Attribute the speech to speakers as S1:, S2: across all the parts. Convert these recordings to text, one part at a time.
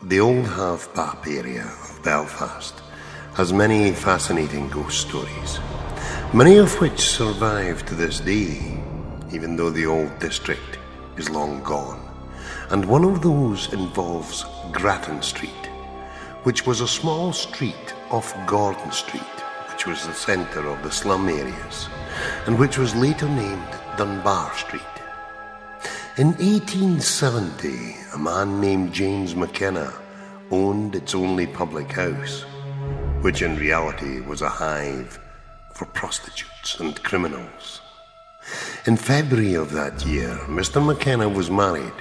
S1: The old half-bap area of Belfast has many fascinating ghost stories, many of which survive to this day, even though the old district is long gone. And one of those involves Grattan Street, which was a small street off Gordon Street, which was the centre of the slum areas, and which was later named Dunbar Street. In 1870, a man named James McKenna owned its only public house, which in reality was a hive for prostitutes and criminals. In February of that year, Mr. McKenna was married,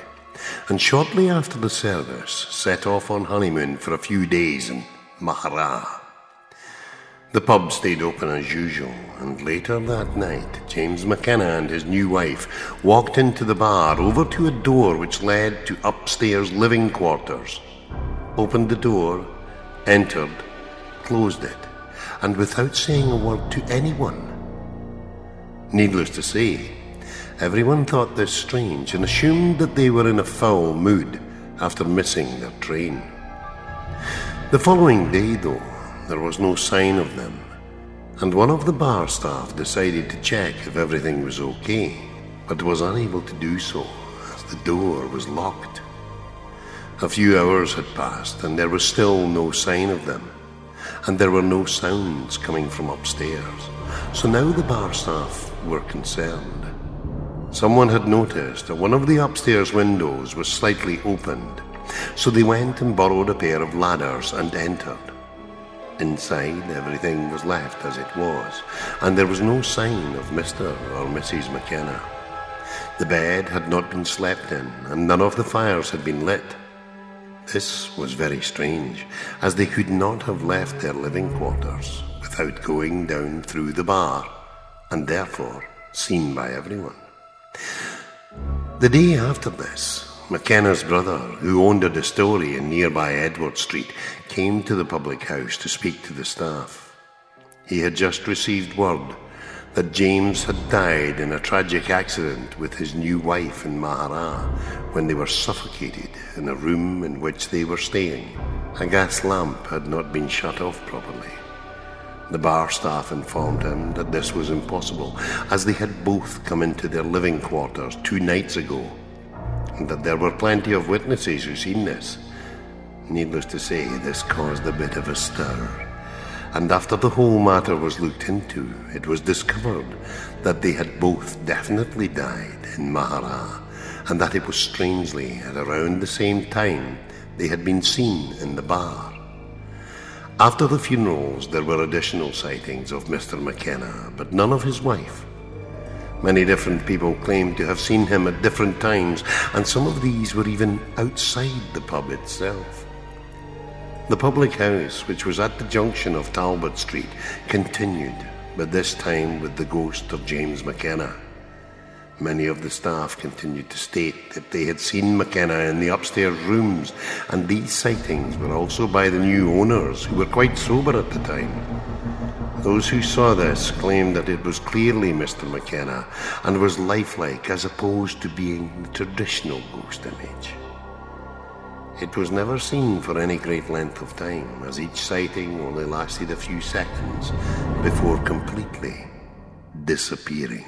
S1: and shortly after the service set off on honeymoon for a few days in Mahara. The pub stayed open as usual, and later that night, James McKenna and his new wife walked into the bar over to a door which led to upstairs living quarters, opened the door, entered, closed it, and without saying a word to anyone. Needless to say, everyone thought this strange and assumed that they were in a foul mood after missing their train. The following day, though, there was no sign of them, and one of the bar staff decided to check if everything was okay, but was unable to do so as the door was locked. A few hours had passed and there was still no sign of them, and there were no sounds coming from upstairs, so now the bar staff were concerned. Someone had noticed that one of the upstairs windows was slightly opened, so they went and borrowed a pair of ladders and entered. Inside, everything was left as it was, and there was no sign of Mr. or Mrs. McKenna. The bed had not been slept in, and none of the fires had been lit. This was very strange, as they could not have left their living quarters without going down through the bar, and therefore seen by everyone. The day after this, McKenna's brother, who owned a distillery in nearby Edward Street, came to the public house to speak to the staff. He had just received word that James had died in a tragic accident with his new wife in Mahara when they were suffocated in a room in which they were staying. A gas lamp had not been shut off properly. The bar staff informed him that this was impossible, as they had both come into their living quarters 2 nights ago, and that there were plenty of witnesses who seen this. Needless to say, this caused a bit of a stir, and after the whole matter was looked into, it was discovered that they had both definitely died in Mahara, and that it was strangely at around the same time they had been seen in the bar. After the funerals, there were additional sightings of Mr. McKenna, but none of his wife. Many different people claimed to have seen him at different times, and some of these were even outside the pub itself. The public house, which was at the junction of Talbot Street, continued, but this time with the ghost of James McKenna. Many of the staff continued to state that they had seen McKenna in the upstairs rooms, and these sightings were also by the new owners, who were quite sober at the time. Those who saw this claimed that it was clearly Mr. McKenna and was lifelike as opposed to being the traditional ghost image. It was never seen for any great length of time, as each sighting only lasted a few seconds before completely disappearing.